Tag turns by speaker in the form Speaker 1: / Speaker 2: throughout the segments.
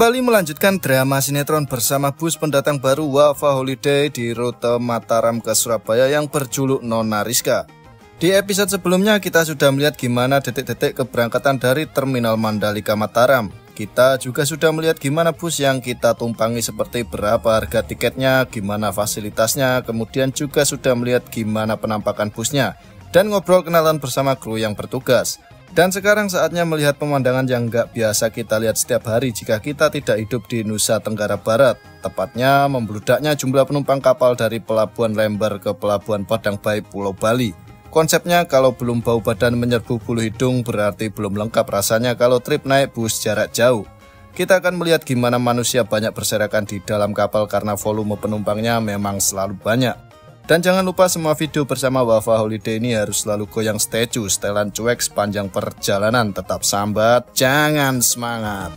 Speaker 1: Kembali melanjutkan drama sinetron bersama bus pendatang baru Wafa Holiday di rute Mataram ke Surabaya yang berjuluk Nona Rizka. Di episode sebelumnya kita sudah melihat gimana detik-detik keberangkatan dari Terminal Mandalika Mataram. Kita juga sudah melihat gimana bus yang kita tumpangi seperti berapa harga tiketnya, gimana fasilitasnya, kemudian juga sudah melihat gimana penampakan busnya, dan ngobrol kenalan bersama kru yang bertugas. Dan sekarang saatnya melihat pemandangan yang nggak biasa kita lihat setiap hari jika kita tidak hidup di Nusa Tenggara Barat. Tepatnya membludaknya jumlah penumpang kapal dari Pelabuhan Lembar ke Pelabuhan Padang Bayi Pulau Bali. Konsepnya kalau belum bau badan menyerbu bulu hidung berarti belum lengkap rasanya kalau trip naik bus jarak jauh. Kita akan melihat gimana manusia banyak berserakan di dalam kapal karena volume penumpangnya memang selalu banyak. Dan jangan lupa semua video bersama Wafa Holiday ini harus selalu goyang statue, setelan cuek sepanjang perjalanan. Tetap sambat, jangan semangat.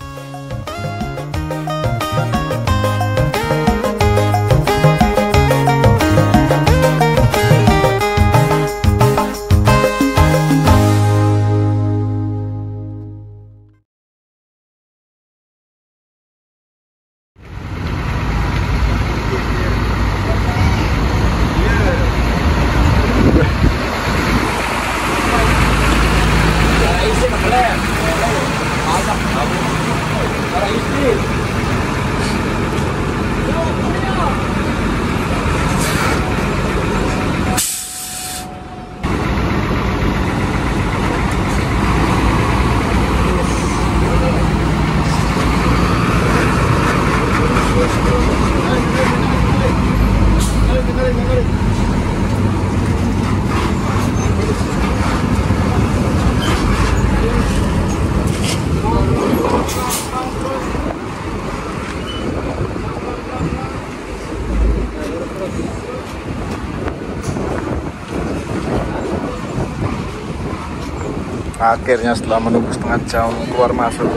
Speaker 1: Akhirnya setelah menunggu setengah jam keluar masuk.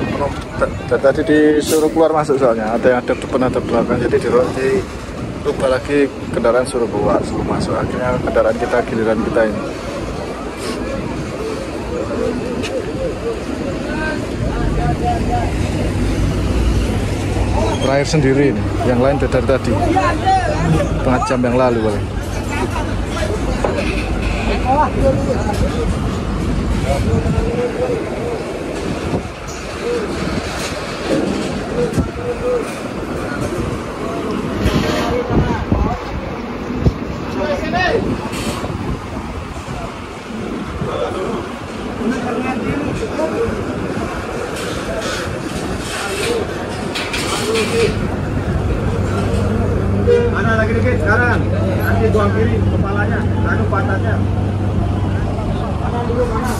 Speaker 1: Tadi disuruh keluar masuk soalnya ada yang ada depan ada belakang, jadi dirubah lagi kendaraan suruh keluar suruh masuk. Akhirnya kendaraan kita giliran kita ini. Terakhir sendiri ini, yang lain dari tadi setengah jam yang lalu boleh.
Speaker 2: Mana lagi dikit sekarang? Nanti buang kiri kepalanya, anu pantatnya. Mana dulu mana?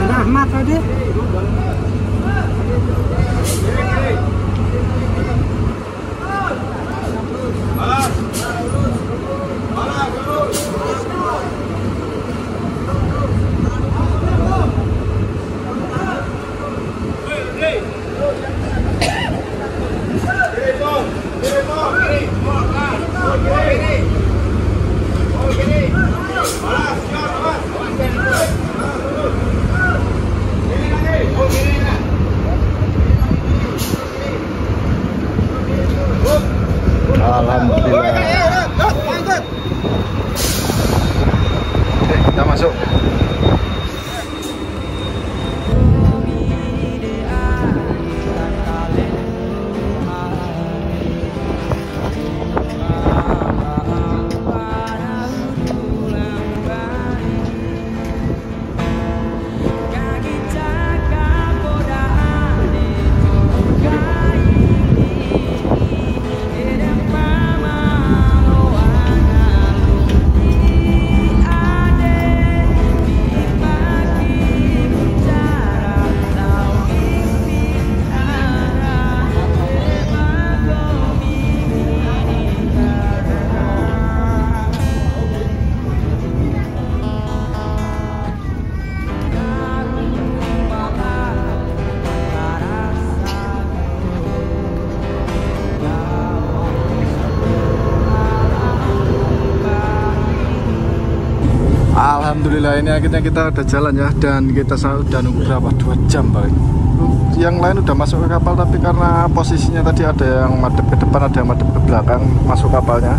Speaker 2: Rahmat tadi.
Speaker 1: Alhamdulillah. Kita masuk. Alhamdulillah ini akhirnya kita udah jalan ya, dan kita udah nunggu berapa, 2 jam paling. Yang lain udah masuk ke kapal, tapi karena posisinya tadi ada yang madep ke depan, ada yang madep ke belakang masuk kapalnya,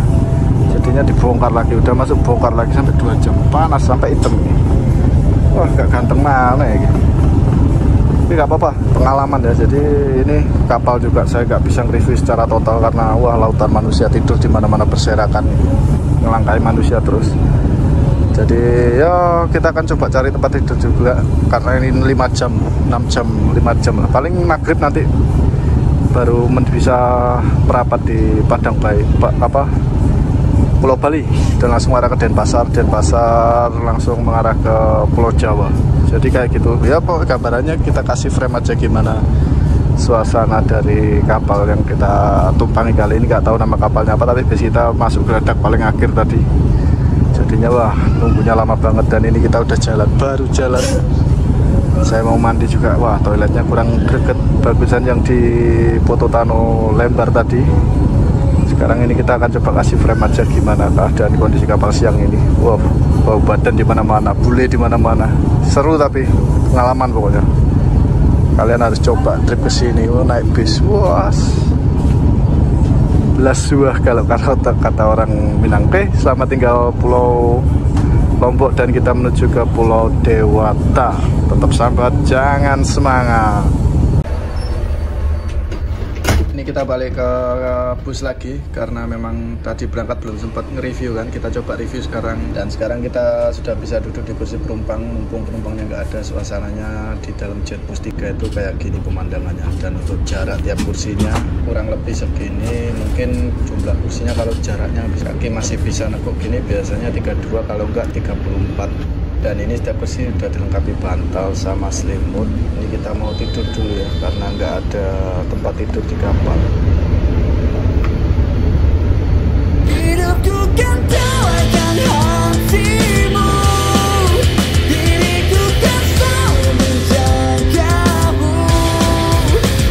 Speaker 1: jadinya dibongkar lagi. Udah masuk bongkar lagi sampai 2 jam, panas sampai hitam. Wah, gak ganteng mana ya gitu. Tapi gak apa-apa, pengalaman ya. Jadi ini kapal juga saya gak bisa nge-review secara total karena wah, lautan manusia, tidur di mana-mana berserakan, ngelangkai manusia terus. Jadi ya kita akan coba cari tempat tidur juga, karena ini 5 jam, 6 jam, 5 jam lah. Paling maghrib nanti baru bisa merapat di Padang Bayi, Pulau Bali, dan langsung arah ke Denpasar langsung mengarah ke Pulau Jawa. Jadi kayak gitu ya, pokoknya gambarannya kita kasih frame aja gimana suasana dari kapal yang kita tumpangi kali ini. Gak tahu nama kapalnya apa, tapi bis kita masuk geladak paling akhir tadi. Jadinya wah, nunggunya lama banget, dan ini kita udah baru jalan. Saya mau mandi juga, wah toiletnya kurang greget, bagusan yang di Pototano Lembar tadi. Sekarang ini kita akan coba kasih frame aja gimana keadaan kondisi kapal siang ini. Wah, bau badan di mana-mana, bule di mana-mana. Seru tapi pengalaman pokoknya. Kalian harus coba trip ke sini, naik bis. Wah, belas buah kalau kata orang Minang. Oke, selamat tinggal Pulau Lombok, dan kita menuju ke Pulau Dewata. Tetap sahabat, jangan semangat. Ini kita balik ke bus lagi karena memang tadi berangkat belum sempat nge-review kan. Kita coba review sekarang, dan sekarang kita sudah bisa duduk di kursi penumpang. Mumpung penumpangnya nggak ada, suasananya di dalam jet bus 3 itu kayak gini pemandangannya. Dan untuk jarak tiap kursinya kurang lebih segini. Mungkin jumlah kursinya kalau jaraknya kaki masih bisa nekuk gini, biasanya 32, kalau enggak 34. Dan ini setiap kursi sudah dilengkapi bantal sama selimut. Ini kita mau tidur dulu ya, karena nggak ada tempat tidur di kapal. Hidupku kan tawarkan hatimu, diriku kan selalu menjagamu,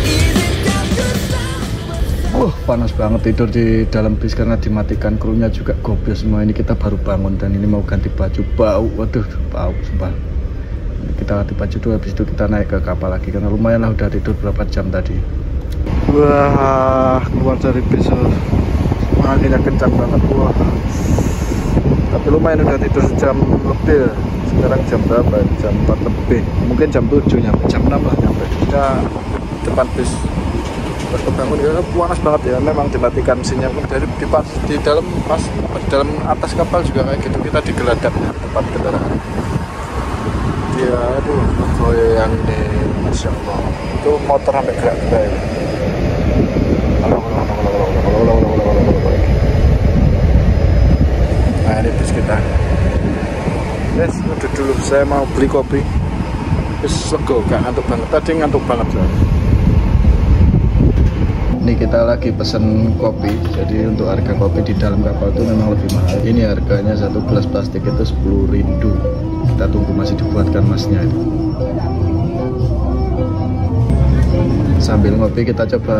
Speaker 1: izinkan ku selalu. Panas banget tidur di dalam bis karena dimatikan, krunya juga goblok semua. Ini kita baru bangun dan ini mau ganti baju, bau, waduh bau sumpah. Kita ganti baju dulu, habis itu kita naik ke kapal lagi karena lumayan lah udah tidur berapa jam tadi. Wah, keluar dari bis anginnya kencang banget. Wah, tapi lumayan udah tidur jam lebih ya. Sekarang jam berapa? Jam 4 lebih, mungkin jam 7 nyampe, jam 6 lah nyampe. Kita depan bis bangun ya, panas banget ya. Memang dimatikan mesinnya pun dari di dalam atas kapal juga kayak gitu. Kita digeladak ya, tempat kendaraan. Ya, aduh, goyang deh, masya Allah. Itu motor sampai gerak-gerak ya. Nah, ini bis kita. Yes, udah dulu. Saya mau beli kopi. Bis lego, gak ngantuk banget. Tadi ngantuk banget ya. Ini kita lagi pesen kopi. Jadi untuk harga kopi di dalam kapal itu memang lebih mahal. Ini harganya satu gelas plastik itu 10 rindu. Kita tunggu masih dibuatkan masnya itu. Sambil ngopi kita coba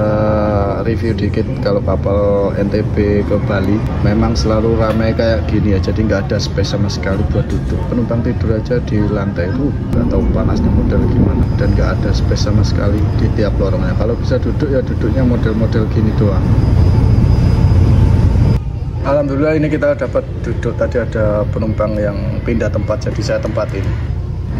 Speaker 1: review dikit kalau kapal NTB ke Bali. Memang selalu ramai kayak gini ya, jadi nggak ada space sama sekali buat duduk. Penumpang tidur aja di lantai itu, nggak tahu panasnya model gimana. Dan nggak ada space sama sekali di tiap lorongnya. Kalau bisa duduk ya duduknya model-model gini doang. Alhamdulillah ini kita dapat duduk. Tadi ada penumpang yang pindah tempat, jadi saya tempatin.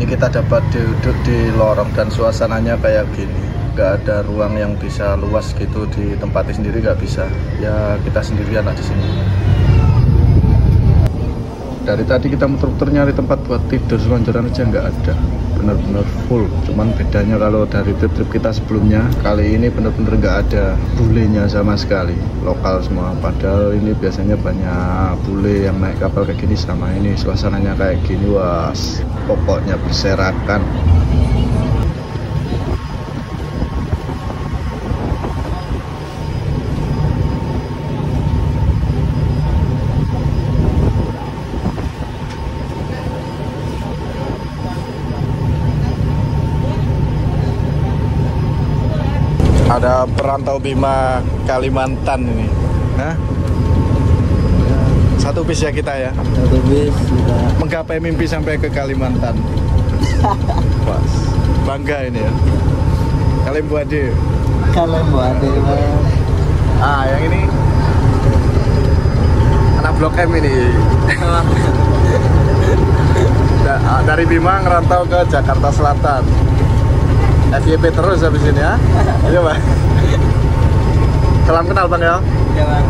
Speaker 1: Ini kita dapat duduk di lorong dan suasananya kayak gini. Gak ada ruang yang bisa luas gitu, di tempatnya sendiri gak bisa. Ya kita sendirian lah di sini. Dari tadi kita muter-muter nyari tempat buat tidur, selonjoran aja nggak ada. Bener-bener full. Cuman bedanya kalau dari trip-trip kita sebelumnya, kali ini bener-bener nggak ada bulenya sama sekali. Lokal semua. Padahal ini biasanya banyak bule yang naik kapal kayak gini. Sama ini suasananya kayak gini, wah pokoknya berserakan. Ada perantau Bima Kalimantan ini. Nah, 1 Satu bis ya kita ya.
Speaker 3: Satu bis sudah.
Speaker 1: Menggapai mimpi sampai ke Kalimantan. Pas. Bangga ini ya. Kalian buat deh.
Speaker 3: Kalian buat deh.
Speaker 1: Yang ini anak Blok M ini. Dari Bima ngerantau ke Jakarta Selatan. FYP terus habis ini ya. Iya Bang. Salam kenal Bang ya.
Speaker 3: Iya Bang.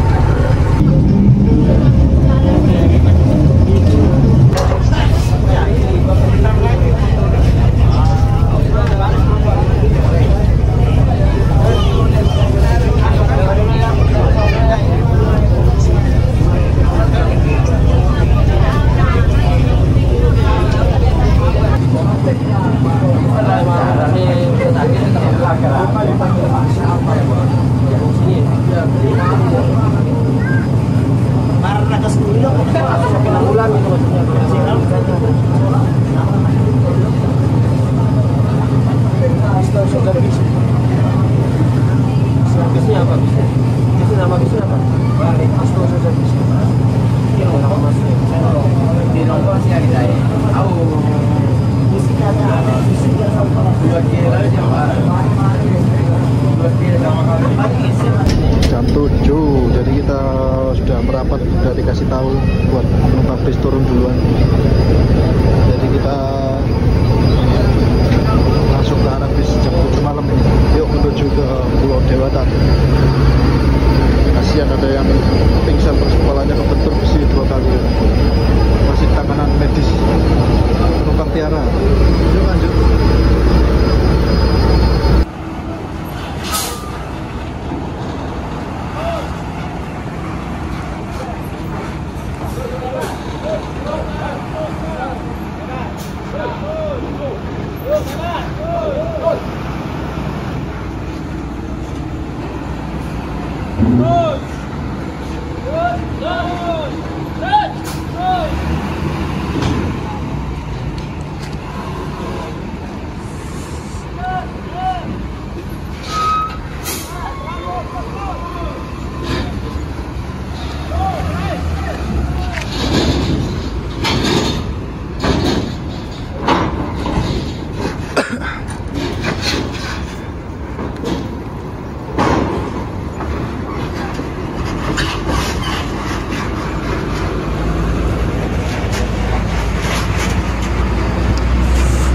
Speaker 1: Jam 7, jadi kita sudah merapat, sudah dikasih tahu buat penumpang bis turun duluan. Jadi kita langsung ke arah bis jam 7 malam ini. Yuk menuju ke Pulau Dewata. Kasihan ada yang pingsan terus kepalanya kebentur besi 2 kali. Masih tanganan medis penumpang Tiara. Yuk lanjut.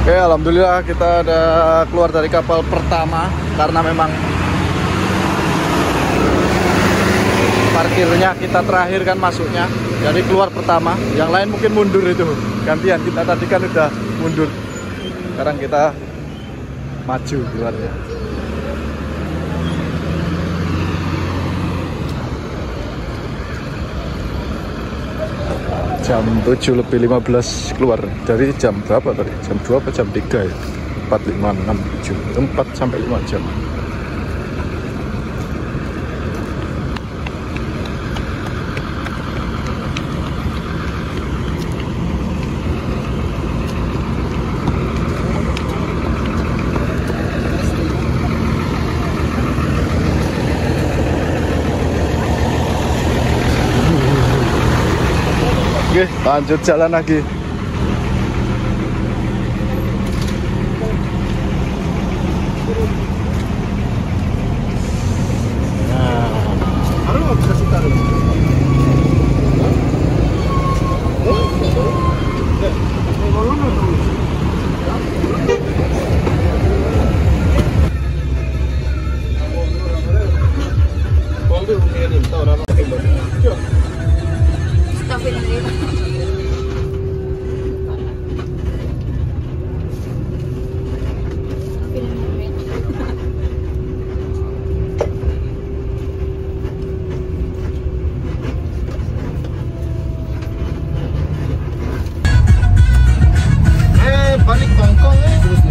Speaker 1: Oke, alhamdulillah kita ada keluar dari kapal pertama karena memang parkirnya kita terakhir kan masuknya, jadi keluar pertama. Yang lain mungkin mundur itu, gantian. Kita tadi kan udah mundur, sekarang kita maju keluarnya. Jam 7:15 keluar. Dari jam berapa tadi? Jam 2 atau jam 3 ya? 4, 5, 6, 7 4 sampai 5 jam. Oke, lanjut jalan lagi. Balik Bangkok terus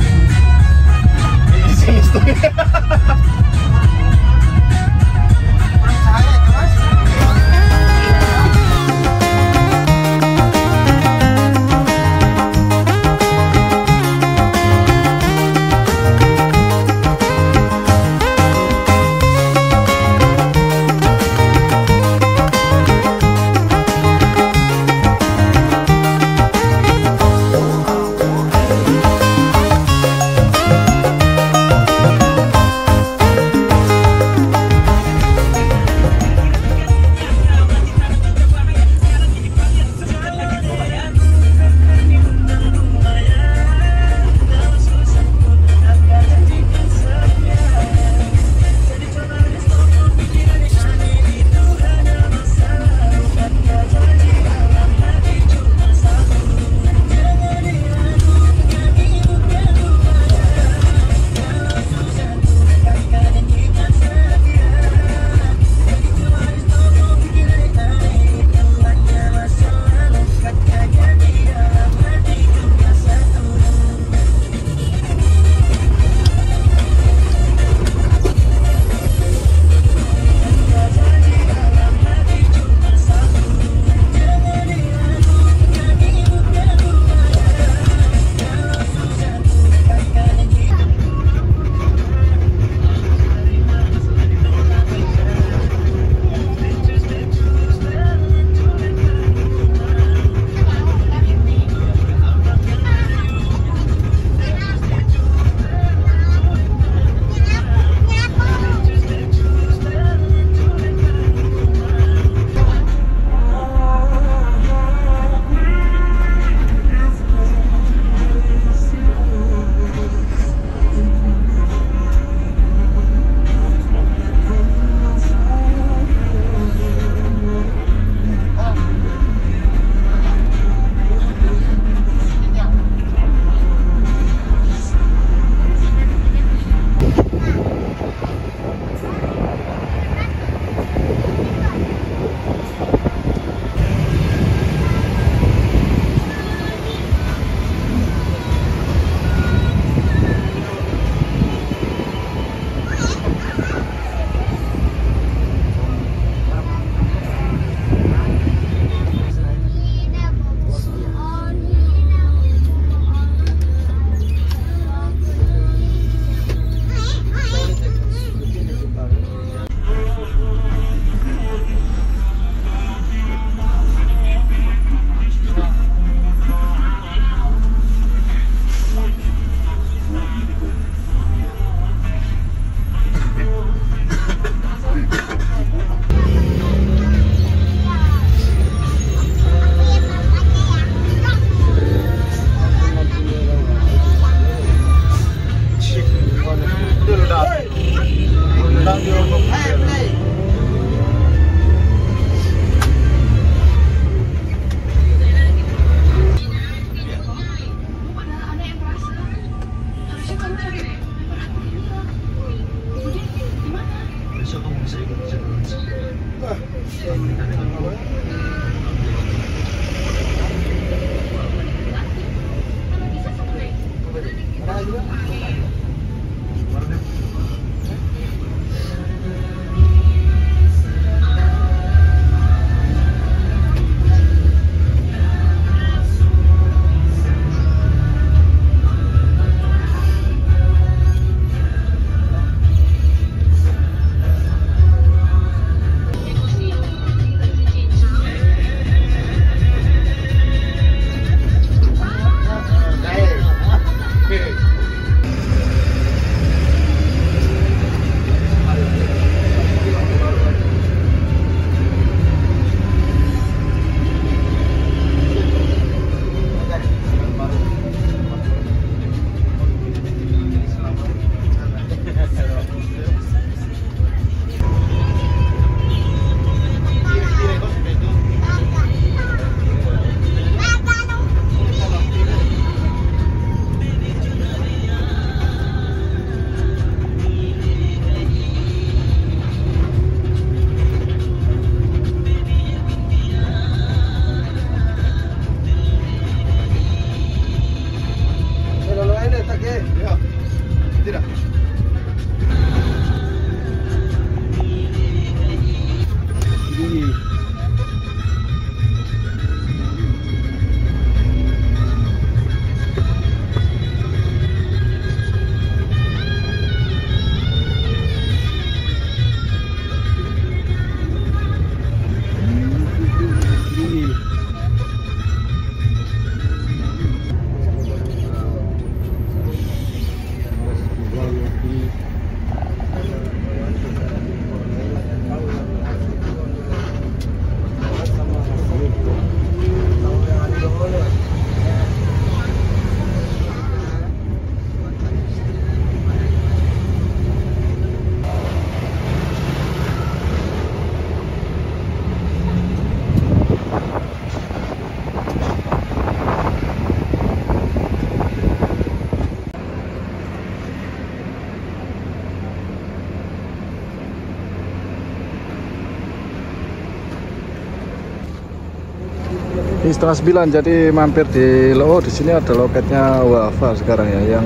Speaker 1: Ini 8:30, jadi mampir di di sini ada loketnya Wafa sekarang ya, yang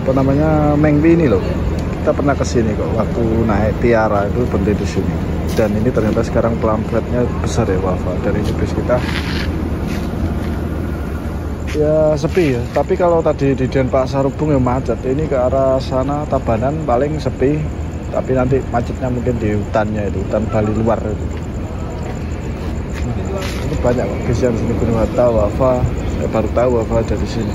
Speaker 1: apa namanya Mengwi ini loh. Kita pernah kesini kok waktu naik Tiara itu berhenti di sini. Dan ini ternyata sekarang pamfletnya besar ya Wafa. Dan ini bis kita ya sepi ya. Tapi kalau tadi di Denpasar Rubung ya macet. Ini ke arah sana Tabanan paling sepi. Tapi nanti macetnya mungkin di hutannya itu, hutan Bali luar itu. Ini banyak kok bis yang sini, Gunung Hatta, Wafa. Saya baru tahu Wafa ada di sini.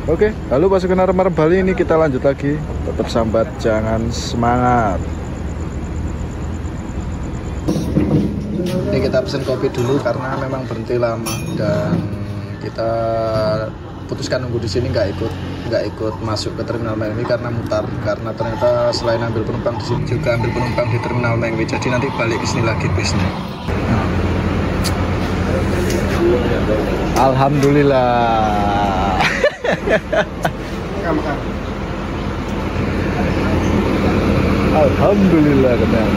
Speaker 1: Oke, lalu pasukan arem-arem Bali ini kita lanjut lagi. Tetap sambat, jangan semangat. Ini kita pesen kopi dulu karena memang berhenti lama dan kita putuskan nunggu di sini, nggak ikut masuk ke terminal Mengwi karena mutar, karena ternyata selain ambil penumpang di sini juga ambil penumpang di terminal Mengwi, jadi nanti balik ke sini lagi bisnya. Alhamdulillah. Alhamdulillah kenal.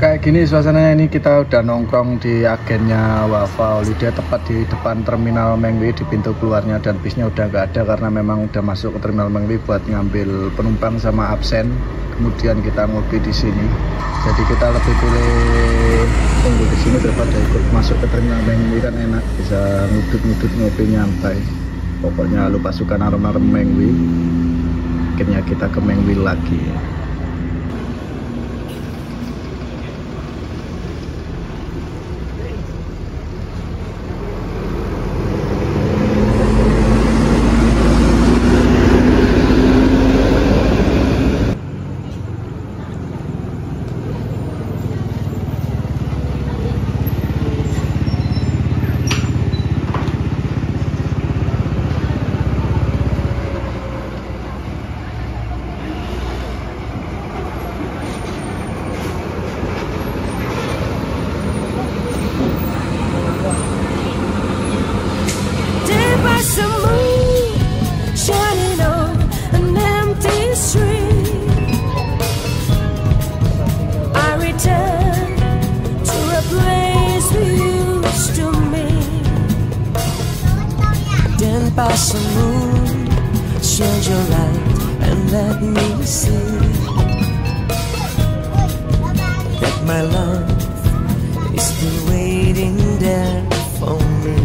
Speaker 1: Kayak gini suasananya. Ini kita udah nongkrong di agennya Wafa Holiday, tepat di depan terminal Mengwi, di pintu keluarnya, dan bisnya udah nggak ada karena memang udah masuk ke terminal Mengwi buat ngambil penumpang sama absen. Kemudian kita ngopi di sini. Jadi kita lebih pilih tunggu di sini daripada ikut masuk ke terminal Mengwi, kan enak, bisa ngudut-ngudut ngopi nyantai. Pokoknya lu pasukan arem-arem Mengwi. Akhirnya kita ke Mengwi lagi.
Speaker 4: Pass the moon, shine your light and let me see that my love is still waiting there for me.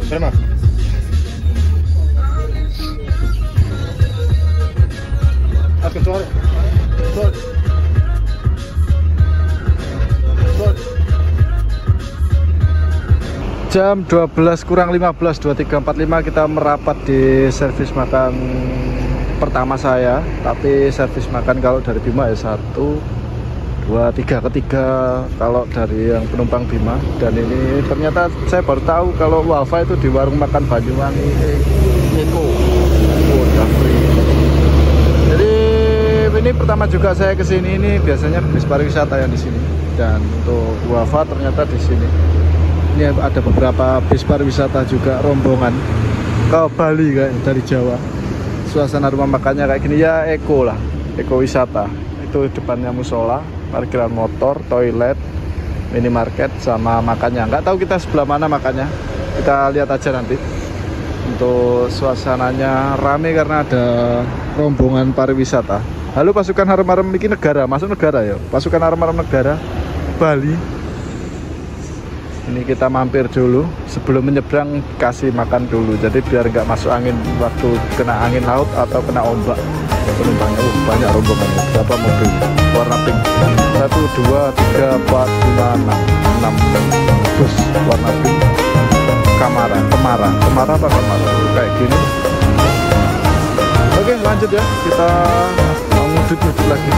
Speaker 2: Terima. Akan tuh.
Speaker 1: Jam 12 kurang 15, 23.45 kita merapat di servis makan pertama saya. Tapi servis makan kalau dari Bima ya 1, 2, 3, ketiga kalau dari yang penumpang Bima. Dan ini ternyata saya baru tahu kalau Wafa itu di warung makan Banyuwangi Eko. Udah free. Jadi ini pertama juga saya kesini. Ini biasanya bis pariwisata yang di sini. Dan untuk Wafa ternyata di sini. Ini ada beberapa bis pariwisata juga rombongan ke Bali kayak dari Jawa. suasana rumah makannya kayak gini ya, eko lah, eko wisata. Itu depannya musola, parkiran motor, toilet, minimarket sama makannya. Nggak tahu kita sebelah mana makannya, kita lihat aja nanti. Untuk suasananya rame karena ada rombongan pariwisata. Halo pasukan Harem-Harem ini negara, masuk negara ya, pasukan Harem-Harem negara Bali. Ini kita mampir dulu, sebelum menyeberang kasih makan dulu, jadi biar nggak masuk angin waktu kena angin laut atau kena ombak. Penumpangnya banyak rombongannya, berapa mobil warna pink, 1, 2, 3, 4, 5, 6 bus warna pink. Kemara apa Kamara kayak gini. Oke lanjut ya, kita mau ngudut lagi.